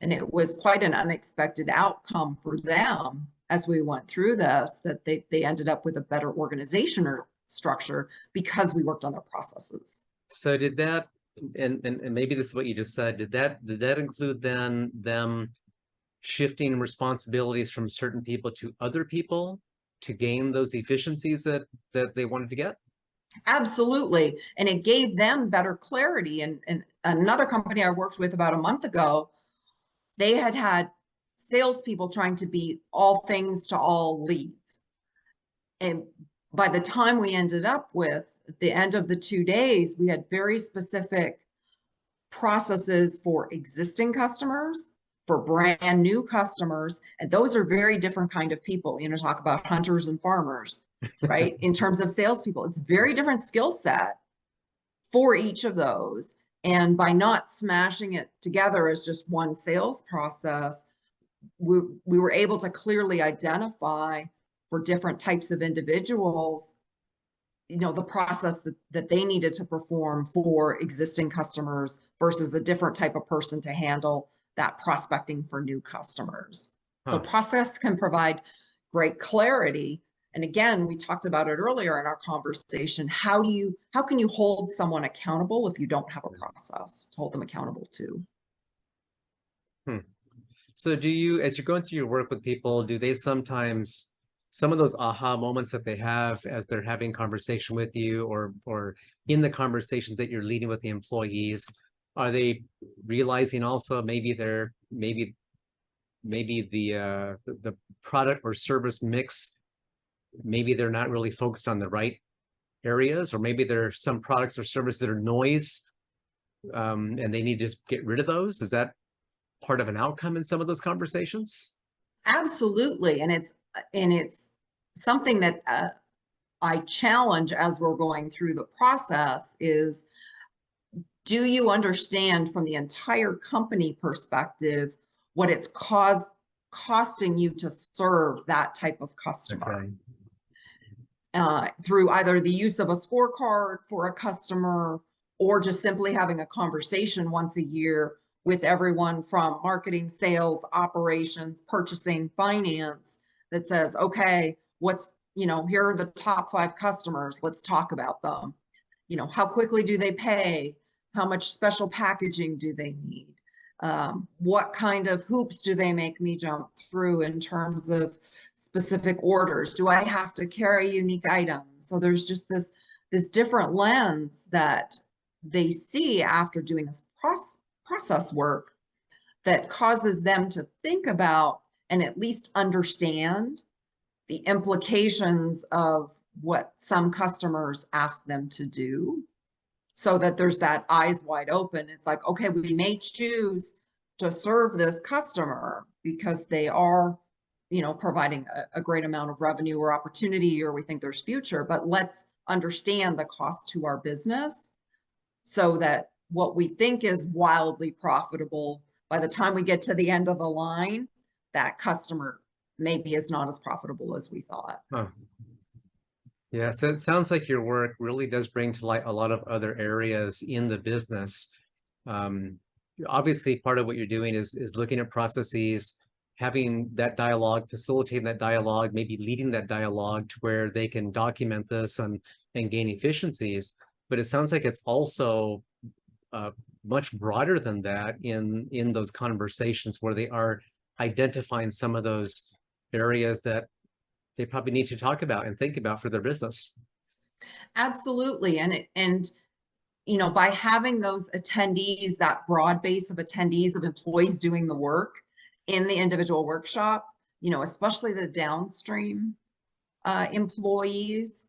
And it was quite an unexpected outcome for them as we went through this, that they ended up with a better organization or structure because we worked on their processes. So did that, and maybe this is what you just said, did that include then them shifting responsibilities from certain people to other people to gain those efficiencies that they wanted to get? Absolutely. And it gave them better clarity. And another company I worked with about a month ago, they had salespeople trying to be all things to all leads. And by the time we ended up with, at the end of the 2 days, we had very specific processes for existing customers, for brand new customers, and those are very different kind of people. You know, talk about hunters and farmers, right? In terms of salespeople, it's very different skill set for each of those. And by not smashing it together as just one sales process, we were able to clearly identify for different types of individuals, you know, the process that they needed to perform for existing customers versus a different type of person to handle that prospecting for new customers. So process can provide great clarity. And again, we talked about it earlier in our conversation. How can you hold someone accountable if you don't have a process to hold them accountable to? So do you, as you're going through your work with people, do they sometimes, some of those aha moments that they have as they're having conversation with you, or in the conversations that you're leading with the employees, are they realizing also maybe the product or service mix, maybe they're not really focused on the right areas, or maybe there are some products or services that are noise, and they need to just get rid of those? Is that part of an outcome in some of those conversations? Absolutely. And it's something that I challenge as we're going through the process is, do you understand from the entire company perspective what it's costing you to serve that type of customer? Okay. Through either the use of a scorecard for a customer or just simply having a conversation once a year with everyone from marketing, sales, operations, purchasing, finance, that says, okay, here are the top 5 customers. Let's talk about them. You know, how quickly do they pay? How much special packaging do they need? What kind of hoops do they make me jump through in terms of specific orders? Do I have to carry unique items? So there's just this different lens that they see after doing this process work that causes them to think about and at least understand the implications of what some customers ask them to do, so that there's that eyes wide open. It's like, okay, we may choose to serve this customer because they are, providing a great amount of revenue or opportunity, or we think there's future, but let's understand the cost to our business so that what we think is wildly profitable, by the time we get to the end of the line, that customer maybe is not as profitable as we thought. Huh. Yeah, so it sounds like your work really does bring to light a lot of other areas in the business. Um, Obviously, part of what you're doing is looking at processes, having that dialogue, facilitating that dialogue, maybe leading that dialogue to where they can document this and gain efficiencies. But it sounds like it's also much broader than that in those conversations where they are identifying some of those areas that they probably need to talk about and think about for their business. Absolutely. By having those attendees, that broad base of attendees, of employees doing the work in the individual workshop, especially the downstream employees,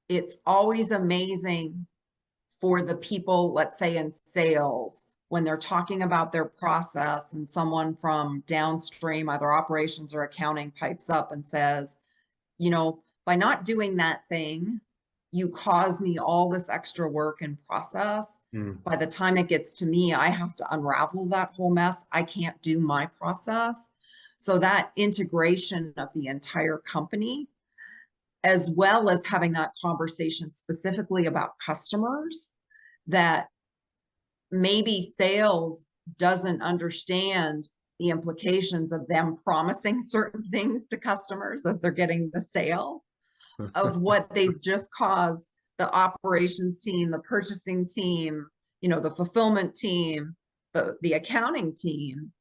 it's always amazing for the people, let's say in sales, when they're talking about their process and someone from downstream, either operations or accounting, pipes up and says, by not doing that thing, you cause me all this extra work and process. By the time it gets to me, I have to unravel that whole mess. I can't do my process. So that integration of the entire company, as well as having that conversation specifically about customers, that maybe sales doesn't understand the implications of them promising certain things to customers as they're getting the sale, of what they've just caused the operations team, the purchasing team, the fulfillment team, the accounting team,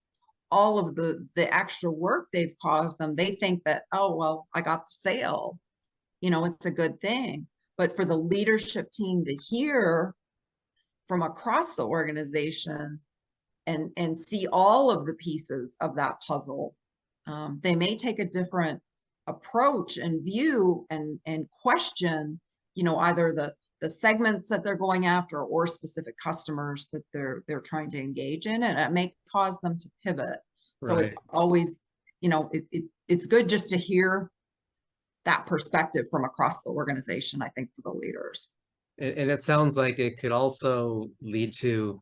all of the extra work they've caused them. They think that, oh, well, I got the sale, it's a good thing. But for the leadership team to hear from across the organization and see all of the pieces of that puzzle, they may take a different approach and view and question, either the segments that they're going after or specific customers that they're trying to engage in, and it may cause them to pivot. So Right. it's always, it's good just to hear that perspective from across the organization, I think, for the leaders. And it sounds like it could also lead to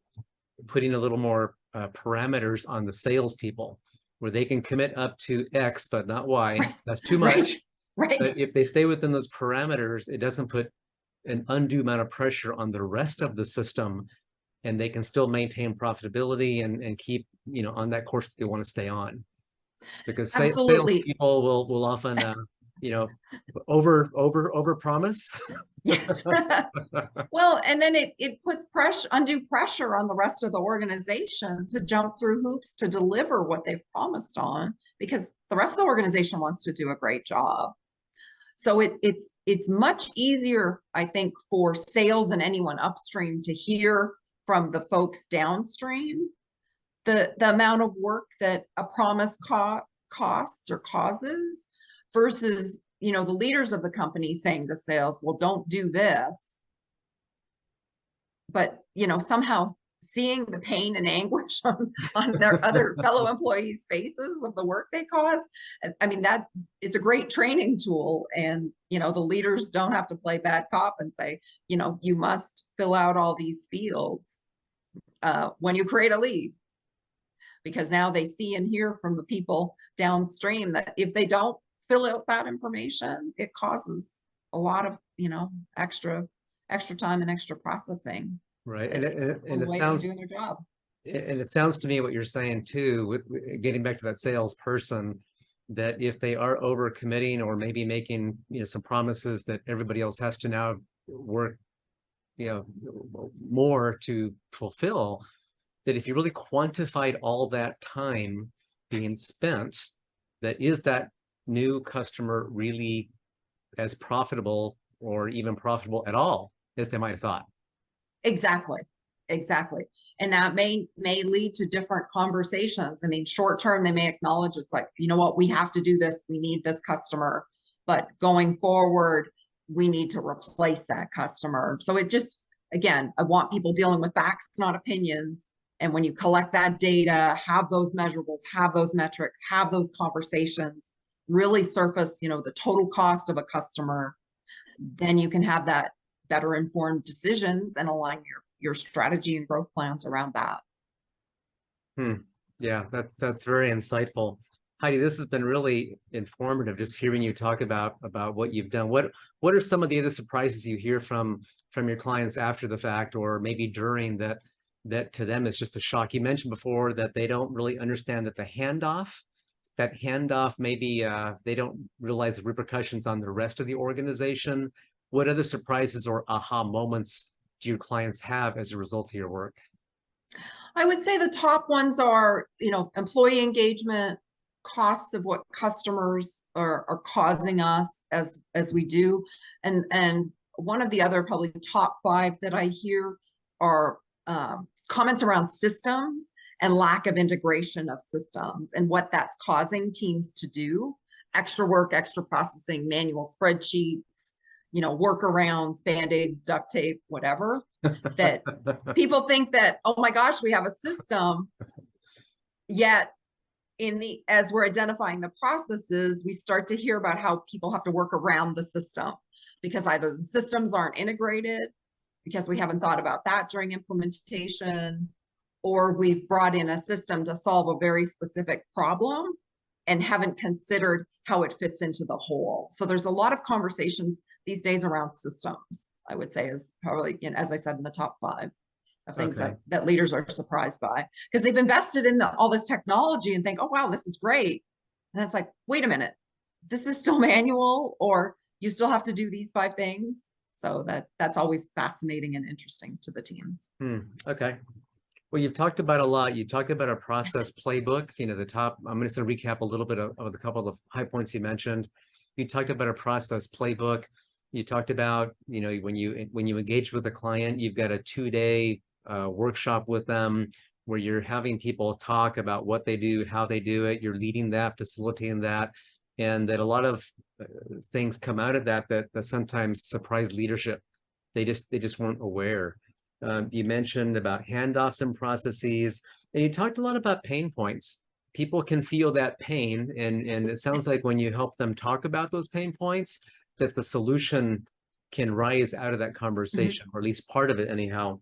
putting a little more parameters on the salespeople, where they can commit up to X, but not Y. Right. That's too Right. much. Right. But if they stay within those parameters, it doesn't put an undue amount of pressure on the rest of the system, and they can still maintain profitability and keep, on that course that they want to stay on. Because Absolutely. salespeople will often, over promise. Yes. Well, and then it puts undue pressure on the rest of the organization to jump through hoops to deliver what they've promised on, because the rest of the organization wants to do a great job. So it's much easier, I think, for sales and anyone upstream to hear from the folks downstream the amount of work that a promise costs or causes, versus the leaders of the company saying to sales, well, don't do this. But somehow seeing the pain and anguish on their other fellow employees' faces of the work they cause, I mean, that it's a great training tool. And the leaders don't have to play bad cop and say, you must fill out all these fields when you create a lead, because now they see and hear from the people downstream that if they don't fill out that information, it causes a lot of extra time and extra processing. Right. And it sounds doing their job. And it sounds to me what you're saying too, with getting back to that salesperson, that if they are over committing or maybe making some promises that everybody else has to now work more to fulfill, that if you really quantified all that time being spent, that is that new customer really as profitable or even profitable at all as they might have thought? Exactly. And that may lead to different conversations. I mean, short term, they may acknowledge it's like, what, we have to do this, we need this customer. But going forward, we need to replace that customer. So it just, again, I want people dealing with facts, not opinions. And when you collect that data, have those measurables, have those metrics, have those conversations, really surface, the total cost of a customer, then you can have that better informed decisions and align your strategy and growth plans around that. Yeah, that's very insightful. Heidi, this has been really informative, just hearing you talk about what you've done. What are some of the other surprises you hear from your clients after the fact, or maybe during, that to them is just a shock? You mentioned before that they don't really understand that that handoff, maybe they don't realize the repercussions on the rest of the organization. What other surprises or aha moments do your clients have as a result of your work? I would say the top ones are, employee engagement, costs of what customers are causing us as we do. And one of the other probably top 5 that I hear are comments around systems and lack of integration of systems and what that's causing teams to do. Extra work, extra processing, manual spreadsheets, workarounds, band-aids, duct tape, whatever. That people think that, oh my gosh, we have a system, yet as we're identifying the processes, we start to hear about how people have to work around the system because either the systems aren't integrated, because we haven't thought about that during implementation, or we've brought in a system to solve a very specific problem and haven't considered how it fits into the whole. So there's a lot of conversations these days around systems, I would say, is probably, as I said, in the top 5 of things that leaders are surprised by, because they've invested in all this technology and think, oh, wow, this is great. And it's like, wait a minute, this is still manual, or you still have to do these 5 things. So that's always fascinating and interesting to the teams. Okay. Well, you've talked about a lot. You talked about a process playbook, I'm going to recap a little bit of the couple of high points you mentioned. You talked about a process playbook. You talked about, when you engage with a client, you've got a 2-day workshop with them where you're having people talk about what they do, how they do it. You're leading that, facilitating that, and that a lot of things come out of that sometimes surprise leadership. They just weren't aware. You mentioned about handoffs and processes, and you talked a lot about pain points. People can feel that pain, and it sounds like when you help them talk about those pain points, that the solution can rise out of that conversation, or at least part of it anyhow.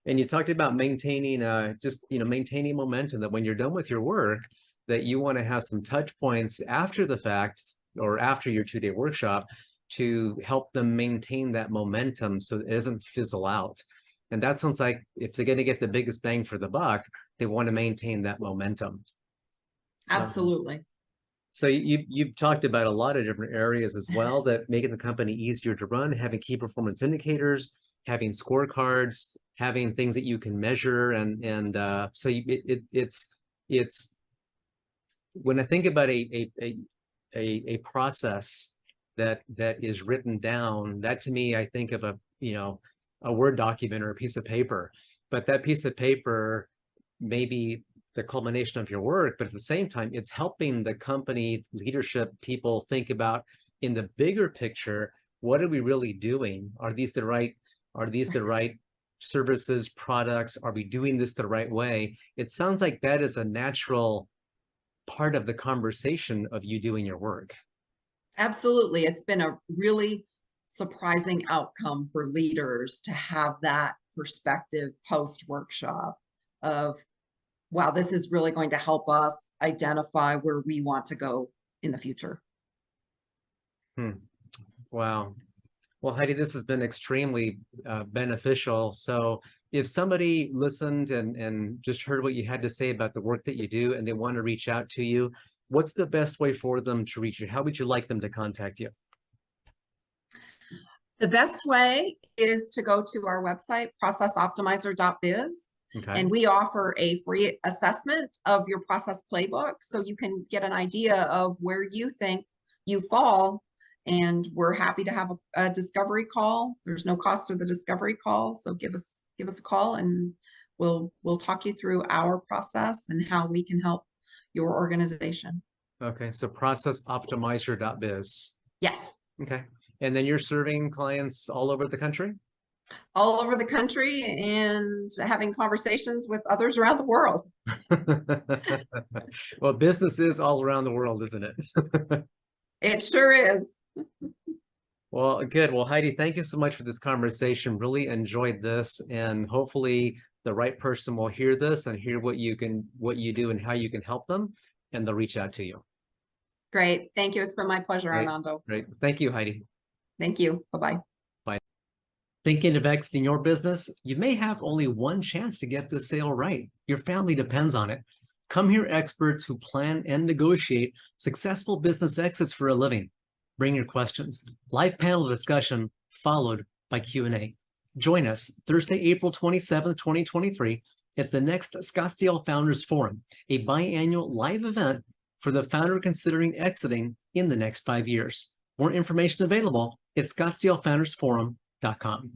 And you talked about maintaining maintaining momentum, that when you're done with your work, that you want to have some touch points after the fact or after your 2-day workshop to help them maintain that momentum so it doesn't fizzle out. And that sounds like if they're going to get the biggest bang for the buck, they want to maintain that momentum. Absolutely. So you've talked about a lot of different areas as well, that making the company easier to run, having key performance indicators, having scorecards, having things that you can measure, and so it's when I think about a process that is written down, that to me, I think of a Word document or a piece of paper, but that piece of paper may be the culmination of your work, but at the same time, it's helping the company leadership people think about, in the bigger picture, what are we really doing? Are these the right services, products? Are we doing this the right way? It sounds like that is a natural part of the conversation of you doing your work. Absolutely. It's been a really surprising outcome for leaders to have that perspective post-workshop of, wow, this is really going to help us identify where we want to go in the future. Wow. Well, Heidi, this has been extremely beneficial. So if somebody listened and just heard what you had to say about the work that you do, and they want to reach out to you, what's the best way for them to reach you? How would you like them to contact you? The best way is to go to our website, processoptimizer.biz. Okay. And we offer a free assessment of your process playbook, so you can get an idea of where you think you fall. And we're happy to have a discovery call. There's no cost to the discovery call, so give us a call, and we'll talk you through our process and how we can help your organization. Okay, so processoptimizer.biz. Yes. Okay. And then you're serving clients all over the country? All over the country and having conversations with others around the world. Well, business is all around the world, isn't it? It sure is. Well, good. Well, Heidi, thank you so much for this conversation. Really enjoyed this, and hopefully the right person will hear this and hear what you do and how you can help them, and they'll reach out to you. Great. Thank you. It's been my pleasure, Great. Armando. Great. Thank you, Heidi. Thank you. Bye-bye. Bye. Thinking of exiting your business? You may have only one chance to get this sale right. Your family depends on it. Come hear experts who plan and negotiate successful business exits for a living. Bring your questions. Live panel discussion followed by Q&A. Join us Thursday, April 27th, 2023 at the next Scottsdale Founders Forum, a biannual live event for the founder considering exiting in the next 5 years. More information available at scottsdalefoundersforum.com.